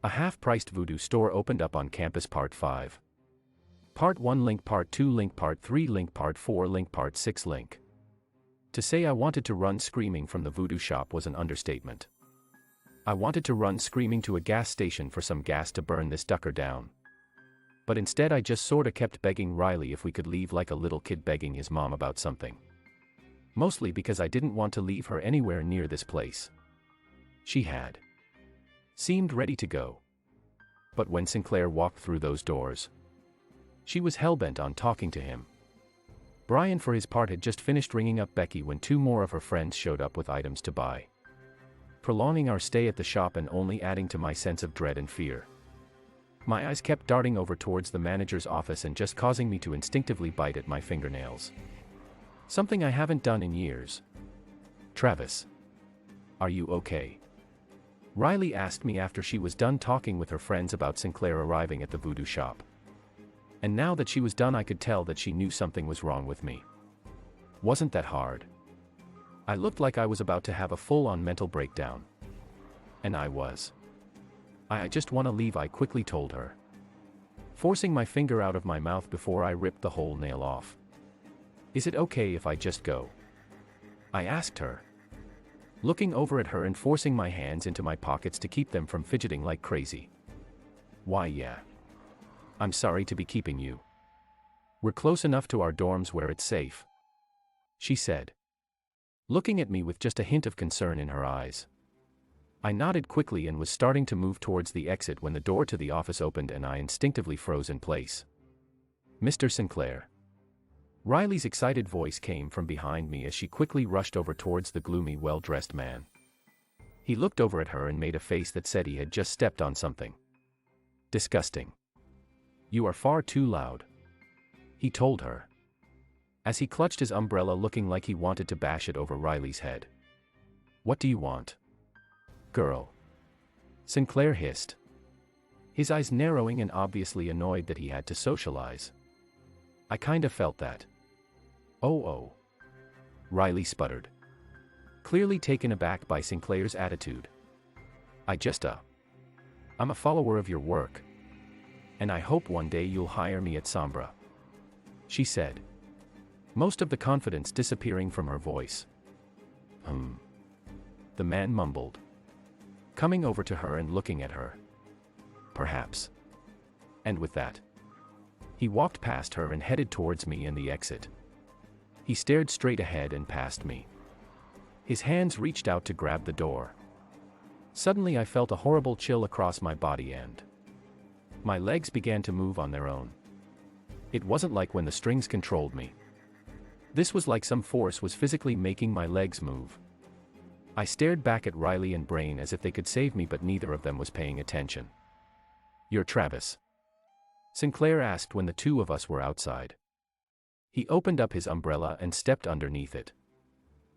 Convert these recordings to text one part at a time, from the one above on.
A half-priced Voodoo store opened up on campus. Part 5. Part 1 link, Part 2 link, Part 3 link, Part 4 link, Part 6 link. To say I wanted to run screaming from the Voodoo shop was an understatement. I wanted to run screaming to a gas station for some gas to burn this ducker down. But instead I just sorta kept begging Riley if we could leave, like a little kid begging his mom about something. Mostly because I didn't want to leave her anywhere near this place. She seemed ready to go. But when Sinclair walked through those doors, she was hellbent on talking to him. Brian, for his part, had just finished ringing up Becky when 2 more of her friends showed up with items to buy, prolonging our stay at the shop and only adding to my sense of dread and fear. My eyes kept darting over towards the manager's office and just causing me to instinctively bite at my fingernails. Something I haven't done in years. "Travis, are you okay?" Riley asked me after she was done talking with her friends about Sinclair arriving at the Voodoo shop. And now that she was done, I could tell that she knew something was wrong with me. Wasn't that hard? I looked like I was about to have a full-on mental breakdown. And I was. "I just want to leave," I quickly told her, forcing my finger out of my mouth before I ripped the whole nail off. "Is it okay if I just go?" I asked her, looking over at her and forcing my hands into my pockets to keep them from fidgeting like crazy. "Why, yeah. I'm sorry to be keeping you. We're close enough to our dorms where it's safe," she said, looking at me with just a hint of concern in her eyes. I nodded quickly and was starting to move towards the exit when the door to the office opened and I instinctively froze in place. "Mr. Sinclair." Riley's excited voice came from behind me as she quickly rushed over towards the gloomy, well-dressed man. He looked over at her and made a face that said he had just stepped on something disgusting. "You are far too loud," he told her, as he clutched his umbrella looking like he wanted to bash it over Riley's head. "What do you want, girl?" Sinclair hissed, his eyes narrowing and obviously annoyed that he had to socialize. "I kinda felt that." Oh. Riley sputtered, clearly taken aback by Sinclair's attitude. I'm a follower of your work. And I hope one day you'll hire me at Sombra," she said, most of the confidence disappearing from her voice. The man mumbled, coming over to her and looking at her. "Perhaps." And with that, he walked past her and headed towards me and the exit. He stared straight ahead and past me. His hands reached out to grab the door. Suddenly I felt a horrible chill across my body and my legs began to move on their own. It wasn't like when the strings controlled me. This was like some force was physically making my legs move. I stared back at Riley and Brain as if they could save me, but neither of them was paying attention. "You're Travis?" Sinclair asked when the 2 of us were outside. He opened up his umbrella and stepped underneath it.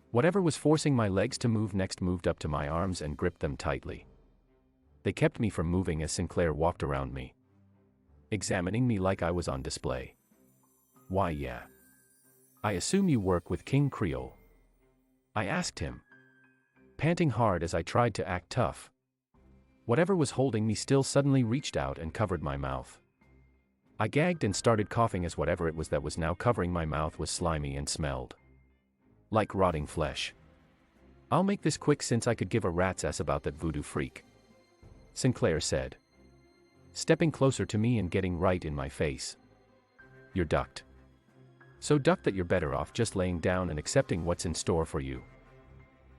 Whatever was forcing my legs to move next moved up to my arms and gripped them tightly. They kept me from moving as Sinclair walked around me, examining me like I was on display. "Why, yeah. I assume you work with King Creole?" I asked him, panting hard as I tried to act tough. Whatever was holding me still suddenly reached out and covered my mouth. I gagged and started coughing as whatever it was that was now covering my mouth was slimy and smelled like rotting flesh. "I'll make this quick since I could give a rat's ass about that Voodoo freak," Sinclair said, stepping closer to me and getting right in my face. "You're ducked. So ducked that you're better off just laying down and accepting what's in store for you."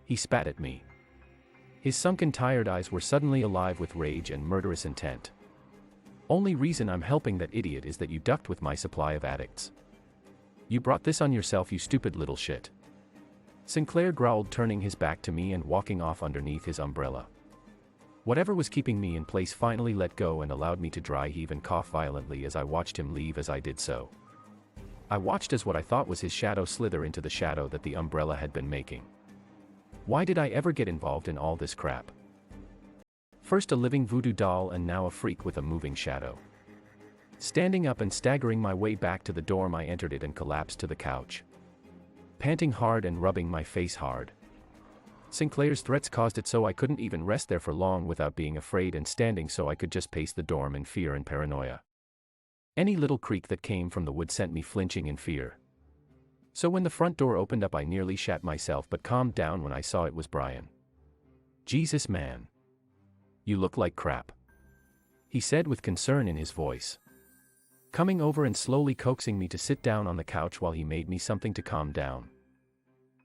He spat at me. His sunken, tired eyes were suddenly alive with rage and murderous intent. "Only reason I'm helping that idiot is that you ducked with my supply of addicts. You brought this on yourself, you stupid little shit." Sinclair growled, turning his back to me and walking off underneath his umbrella. Whatever was keeping me in place finally let go and allowed me to dry heave and cough violently as I watched him leave. As I did so, I watched as what I thought was his shadow slither into the shadow that the umbrella had been making. Why did I ever get involved in all this crap? First a living voodoo doll and now a freak with a moving shadow. Standing up and staggering my way back to the dorm, I entered it and collapsed to the couch, panting hard and rubbing my face hard. Sinclair's threats caused it so I couldn't even rest there for long without being afraid and standing so I could just pace the dorm in fear and paranoia. Any little creak that came from the wood sent me flinching in fear. So when the front door opened up I nearly shat myself but calmed down when I saw it was Brian. "Jesus, man. You look like crap," he said with concern in his voice. Coming over and slowly coaxing me to sit down on the couch while he made me something to calm down.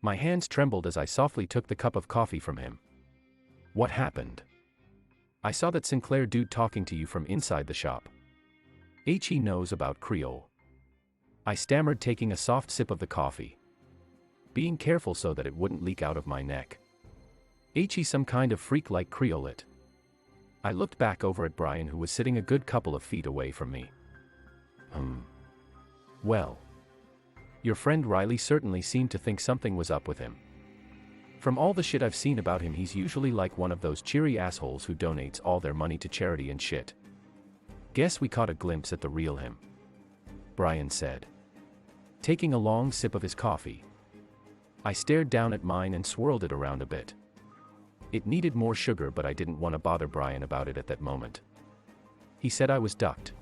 My hands trembled as I softly took the cup of coffee from him. "What happened?" "I saw that Sinclair dude talking to you from inside the shop. He knows about Creole," I stammered, taking a soft sip of the coffee, being careful so that it wouldn't leak out of my neck. "He's some kind of freak like Creole." I looked back over at Brian, who was sitting a good couple of feet away from me. Well, your friend Riley certainly seemed to think something was up with him. From all the shit I've seen about him, he's usually like one of those cheery assholes who donates all their money to charity and shit. Guess we caught a glimpse at the real him," Brian said, taking a long sip of his coffee. I stared down at mine and swirled it around a bit. It needed more sugar, but I didn't want to bother Brian about it at that moment. He said I was ducked.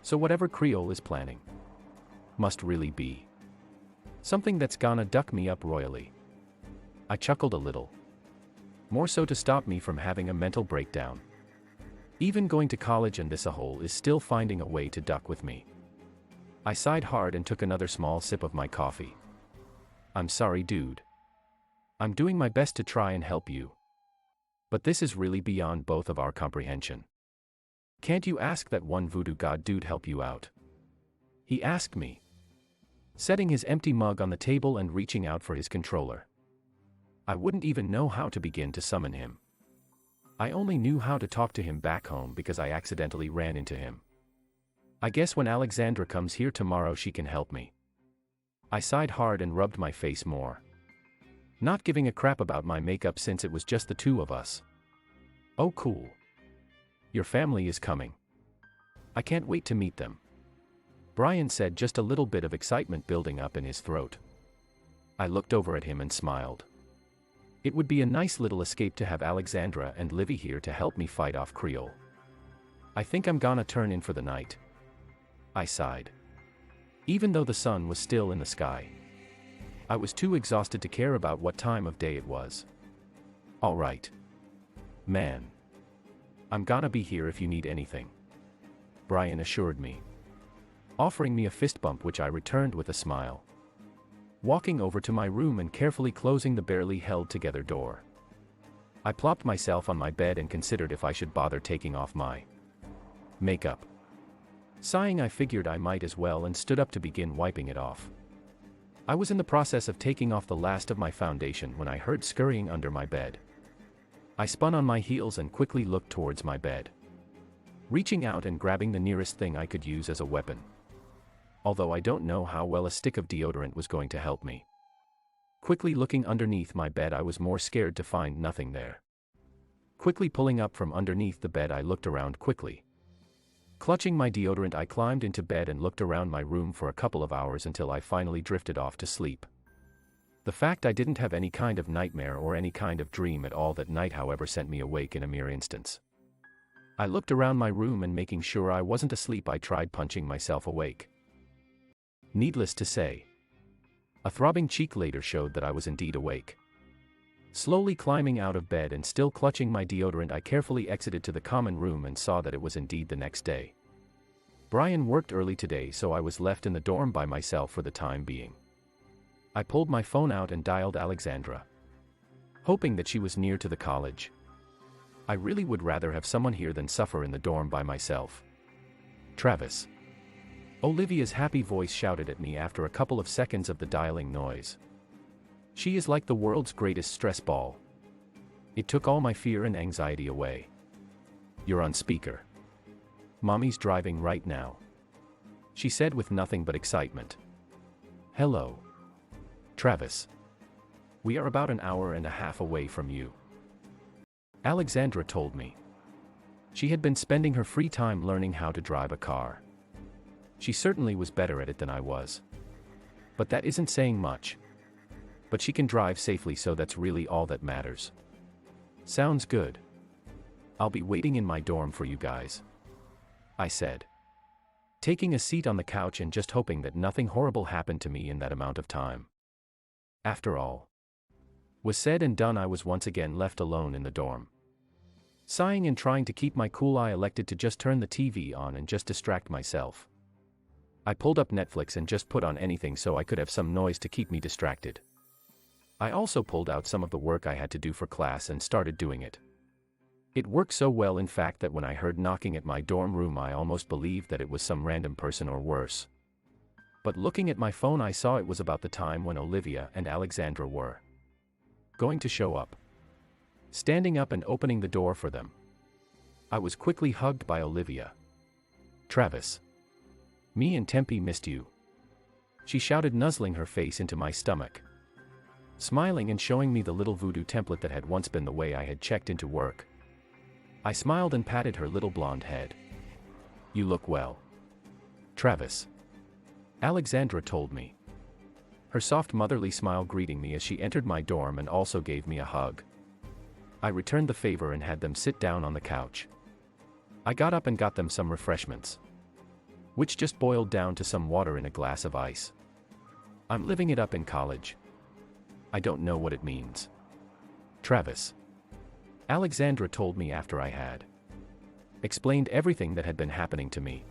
So whatever Creole is planning must really be something that's gonna duck me up royally. I chuckled a little. More so to stop me from having a mental breakdown. Even going to college and this a hole is still finding a way to duck with me. I sighed hard and took another small sip of my coffee. "I'm sorry, dude. I'm doing my best to try and help you. But this is really beyond both of our comprehension. Can't you ask that one voodoo god dude help you out?" he asked me, setting his empty mug on the table and reaching out for his controller. I wouldn't even know how to begin to summon him. I only knew how to talk to him back home because I accidentally ran into him. I guess when Alexandra comes here tomorrow she can help me. I sighed hard and rubbed my face more, not giving a crap about my makeup since it was just the two of us. "Oh cool. Your family is coming. I can't wait to meet them," Brian said, just a little bit of excitement building up in his throat. I looked over at him and smiled. It would be a nice little escape to have Alexandra and Livy here to help me fight off Creole. "I think I'm gonna turn in for the night," I sighed. Even though the sun was still in the sky, I was too exhausted to care about what time of day it was. "All right, man. I'm gonna be here if you need anything," Brian assured me, offering me a fist bump, which I returned with a smile. Walking over to my room and carefully closing the barely held together door, I plopped myself on my bed and considered if I should bother taking off my makeup. Sighing, I figured I might as well and stood up to begin wiping it off. I was in the process of taking off the last of my foundation when I heard scurrying under my bed. I spun on my heels and quickly looked towards my bed, reaching out and grabbing the nearest thing I could use as a weapon. Although I don't know how well a stick of deodorant was going to help me. Quickly looking underneath my bed, I was more scared to find nothing there. Quickly pulling up from underneath the bed, I looked around quickly. Clutching my deodorant, I climbed into bed and looked around my room for a couple of hours until I finally drifted off to sleep. The fact I didn't have any kind of nightmare or any kind of dream at all that night, however, sent me awake in a mere instance. I looked around my room and, making sure I wasn't asleep, I tried punching myself awake. Needless to say, a throbbing cheek later showed that I was indeed awake. Slowly climbing out of bed and still clutching my deodorant, I carefully exited to the common room and saw that it was indeed the next day. Brian worked early today, so I was left in the dorm by myself for the time being. I pulled my phone out and dialed Alexandra, hoping that she was near to the college. I really would rather have someone here than suffer in the dorm by myself. "Travis," Olivia's happy voice shouted at me after a couple of seconds of the dialing noise. She is like the world's greatest stress ball. It took all my fear and anxiety away. "You're on speaker. Mommy's driving right now," she said with nothing but excitement. "Hello, Travis. We are about an hour and a half away from you," Alexandra told me. She had been spending her free time learning how to drive a car. She certainly was better at it than I was. But that isn't saying much. But she can drive safely, so that's really all that matters. Sounds good. I'll be waiting in my dorm for you guys, I said, taking a seat on the couch and just hoping that nothing horrible happened to me in that amount of time. After all was said and done, I was once again left alone in the dorm. Sighing and trying to keep my cool, I elected to just turn the TV on and just distract myself. I pulled up Netflix and just put on anything so I could have some noise to keep me distracted. I also pulled out some of the work I had to do for class and started doing it. It worked so well, in fact, that when I heard knocking at my dorm room, I almost believed that it was some random person or worse. But looking at my phone, I saw it was about the time when Olivia and Alexandra were going to show up. Standing up and opening the door for them, I was quickly hugged by Olivia. "Travis, me and Tempe missed you," she shouted, nuzzling her face into my stomach, smiling and showing me the little voodoo template that had once been the way I had checked into work. I smiled and patted her little blonde head. "You look well, Travis," Alexandra told me, her soft motherly smile greeting me as she entered my dorm and also gave me a hug. I returned the favor and had them sit down on the couch. I got up and got them some refreshments, which just boiled down to some water in a glass of ice. "I'm living it up in college. I don't know what it means, Travis," Alexandra told me after I had explained everything that had been happening to me.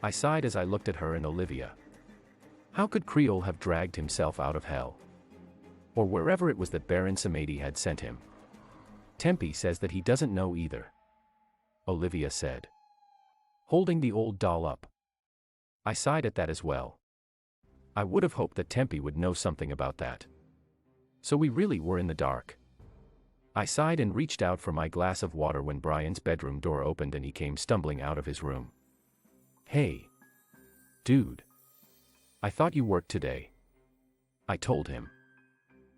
I sighed as I looked at her and Olivia. How could Creole have dragged himself out of hell? Or wherever it was that Baron Samedi had sent him? Tempe says that he doesn't know either, Olivia said, holding the old doll up. I sighed at that as well. I would have hoped that Tempe would know something about that. So we really were in the dark. I sighed and reached out for my glass of water when Brian's bedroom door opened and he came stumbling out of his room. "Hey, dude. I thought you worked today," I told him,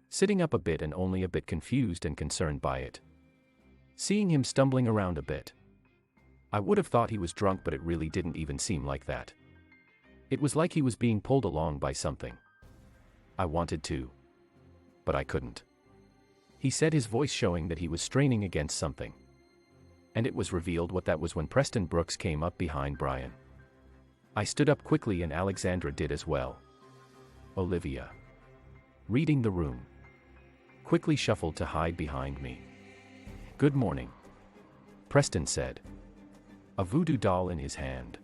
sitting up a bit and only a bit confused and concerned by it. Seeing him stumbling around a bit, I would have thought he was drunk, but it really didn't even seem like that. It was like he was being pulled along by something. I wanted to, but I couldn't. He said, his voice showing that he was straining against something. And it was revealed what that was when Preston Brooks came up behind Brian. I stood up quickly and Alexandra did as well. Olivia, reading the room, quickly shuffled to hide behind me. "Good morning," Preston said, a voodoo doll in his hand.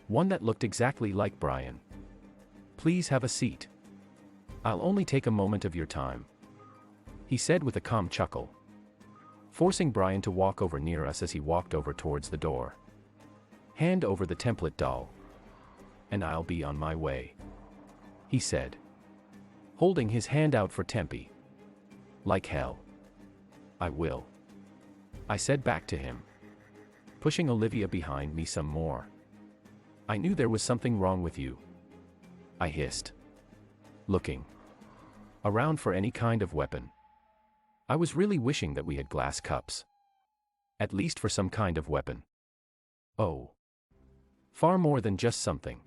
One that looked exactly like Brian. "Please have a seat. I'll only take a moment of your time," he said with a calm chuckle, forcing Brian to walk over near us as he walked over towards the door. "Hand over the template doll, and I'll be on my way," he said, holding his hand out for Tempe. "Like hell. I will," I said back to him, pushing Olivia behind me some more. "I knew there was something wrong with you," I hissed, looking around for any kind of weapon. I was really wishing that we had glass cups, at least for some kind of weapon. "Oh, far more than just something,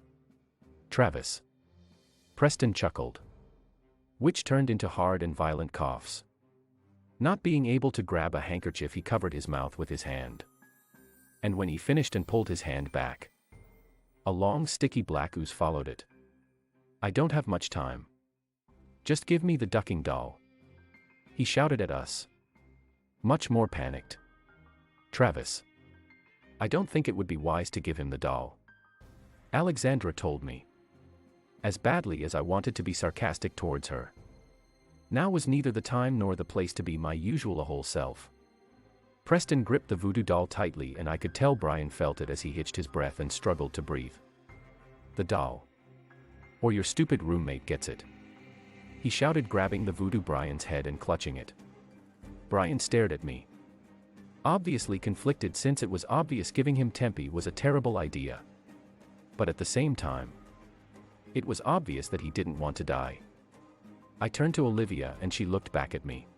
Travis," Preston chuckled, which turned into hard and violent coughs. Not being able to grab a handkerchief, he covered his mouth with his hand. And when he finished and pulled his hand back, a long sticky black ooze followed it. "I don't have much time. Just give me the ducking doll," he shouted at us, much more panicked. "Travis, I don't think it would be wise to give him the doll," Alexandra told me, as badly as I wanted to be sarcastic towards her. Now was neither the time nor the place to be my usual whole self. Preston gripped the voodoo doll tightly and I could tell Brian felt it as he hitched his breath and struggled to breathe. "The doll, or your stupid roommate gets it," he shouted, grabbing the voodoo Brian's head and clutching it. Brian stared at me, obviously conflicted, since it was obvious giving him Tempe was a terrible idea. But at the same time, it was obvious that he didn't want to die. I turned to Olivia and she looked back at me,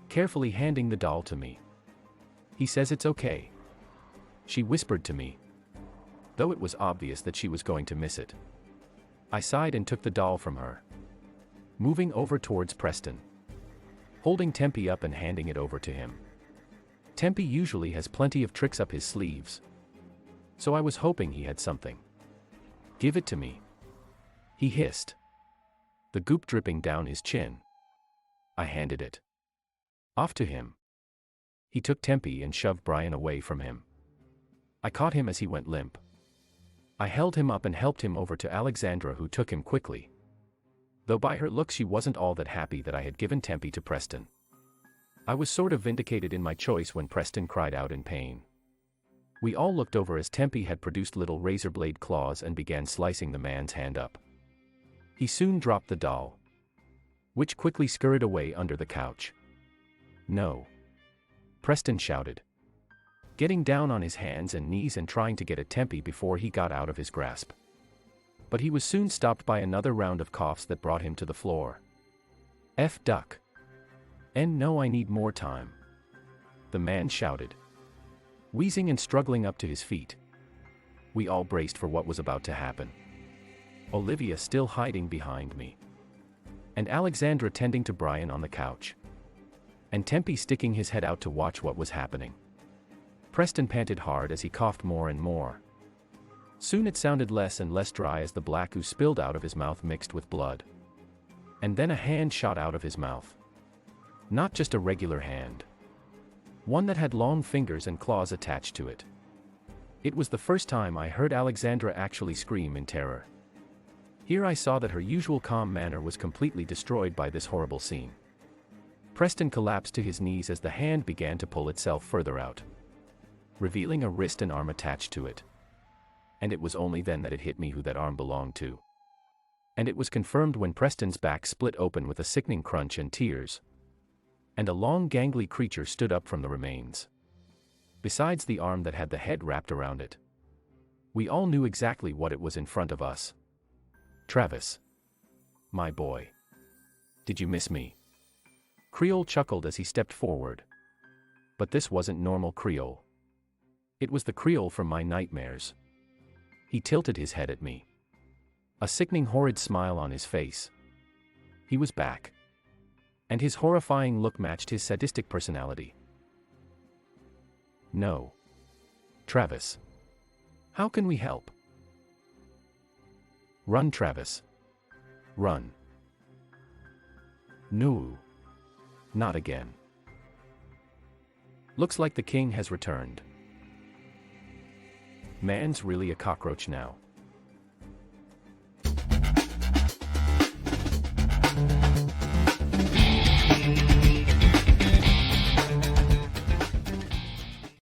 carefully handing the doll to me. "He says it's okay," she whispered to me, though it was obvious that she was going to miss it. I sighed and took the doll from her, moving over towards Preston, holding Tempe up and handing it over to him. Tempe usually has plenty of tricks up his sleeves, so I was hoping he had something. "Give it to me," he hissed, the goop dripping down his chin. I handed it off to him. He took Tempe and shoved Brian away from him. I caught him as he went limp. I held him up and helped him over to Alexandra, who took him quickly, though by her look she wasn't all that happy that I had given Tempe to Preston. I was sort of vindicated in my choice when Preston cried out in pain. We all looked over as Tempe had produced little razor blade claws and began slicing the man's hand up. He soon dropped the doll, which quickly scurried away under the couch. "No!" Preston shouted, getting down on his hands and knees and trying to get at Tempe before he got out of his grasp. But he was soon stopped by another round of coughs that brought him to the floor. Duck. And no, I need more time," the man shouted, wheezing and struggling up to his feet. We all braced for what was about to happen. Olivia still hiding behind me, and Alexandra tending to Brian on the couch, and Tempe sticking his head out to watch what was happening. Preston panted hard as he coughed more and more. Soon it sounded less and less dry as the black ooze spilled out of his mouth mixed with blood. And then a hand shot out of his mouth. Not just a regular hand. One that had long fingers and claws attached to it. It was the first time I heard Alexandra actually scream in terror. Here I saw that her usual calm manner was completely destroyed by this horrible scene. Preston collapsed to his knees as the hand began to pull itself further out, revealing a wrist and arm attached to it. And it was only then that it hit me who that arm belonged to. And it was confirmed when Preston's back split open with a sickening crunch and tears, and a long gangly creature stood up from the remains. Besides the arm that had the head wrapped around it. We all knew exactly what it was in front of us. "Travis. My boy. Did you miss me?" Creole chuckled as he stepped forward. But this wasn't normal Creole. It was the Creole from my nightmares. He tilted his head at me, a sickening horrid smile on his face. He was back, and his horrifying look matched his sadistic personality. "No. Travis. How can we help?" "Run, Travis. Run." "No. Not again. Looks like the king has returned. Man's really a cockroach now."